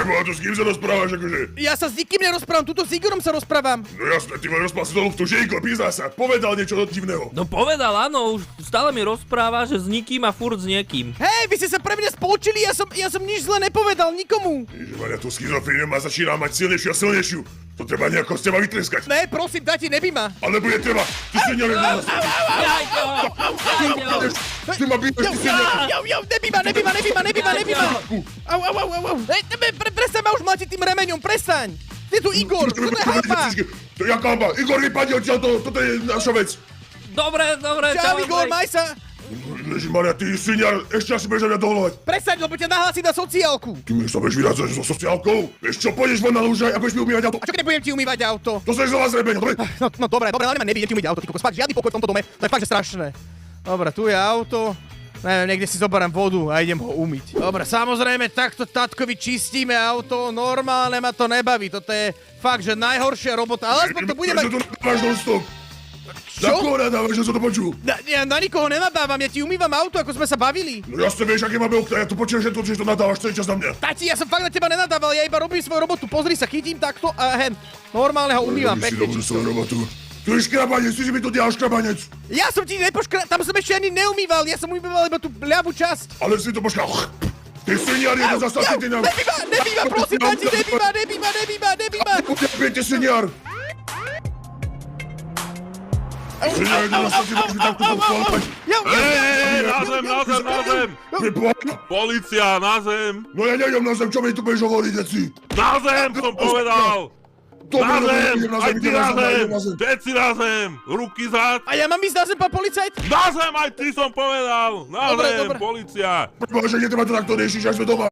Preboha, to s kým sa rozprávaš, akože? Ja sa s nikým nerozprávam, tuto s Igorom sa rozprávam. No jasné, ty ma rozprával si do luftu, že Igor, prizná sa, povedal niečo divného. No povedal, áno, už stále mi rozpráva, že s nikým a furt s niekým. Hej, vy ste sa pre mňa spolčili, ja som nič zle nepovedal nikomu. Ježišmaria, tú schizofréniu ma začína mať silnejšiu a silnejšiu. To treba nejako z teba vytreskať. Ne, prosím, dajte, nebí ma. Ale bude treba, ty si neviem na nás. Ty ma bývaš, ty si neviem. Nebí ma. Au. Hej, prestaň ma už mlátiť tým remeňom, prestaň. Je tu Igor, to je hamba. To je jaká hamba? Igor, vypadni odtiaľ, toto je naša vec. Dobre, Čau, Igor, maj sa. Ježišmaria, ty sviňar, ešte asi budeš na mňa dohľovať. Prestaň, lebo ťa nahlásim na sociálku. Ty mi sa budeš vyrádzať so sociálkou? Vieš čo, pôjdeš von na lúžaj a budeš mi umývať auto. A čo keď nebudem ti umývať auto? To sa znova zrebeň, dobre? No dobre, ale nebudem ti umýť auto, ty kokos, fakt žiadny pokoj v tomto dome, to je fakt, že strašné. Dobre, tu je auto. Neviem, niekde si zoberiem vodu a idem ho umyť. Dobre, samozrejme, takto tatkovi čistíme auto, normálne ma to nebaví, toto je fakt, že najhoršia robota, ale aspoň to bude mať... Na koho nadávaš, že som to počul? Ja na nikoho nenadávam, ja ti umývam auto, ako sme sa bavili. No jasne, vieš, aké máme okna, ja tu počujem, že to nadávaš celý čas na mňa. Tati, ja som fakt na teba nenadával, ja iba robím svoju robotu, pozri sa, chytím takto a hen, normálne ho umývam, pekne čisto. Tu je škrabanec, ty si mi tu dial škrabanec. Ja som ti tam som ešte ani neumýval, ja som umýval iba tú ľavú časť. Ale si to počkal. Ty sviňar, jeden zastavte ty nám. Nebýva, prosím, tati, nebýva. Ty sviňar. Sviňar, jeden zastavte, tak mi takto pochváľať. Na zem! Polícia, na zem! No ja nejdem na zem, čo mi tu budeš hovoriť, deci? Na zem som povedal! Na zem! Aj ty na zem! Všetci na zem! Ruky zad! A ja mám ísť na zem, pán policajt? Na zem aj ty som povedal! Na zem, polícia! Bože, netreba to takto riešiť, až sme doma.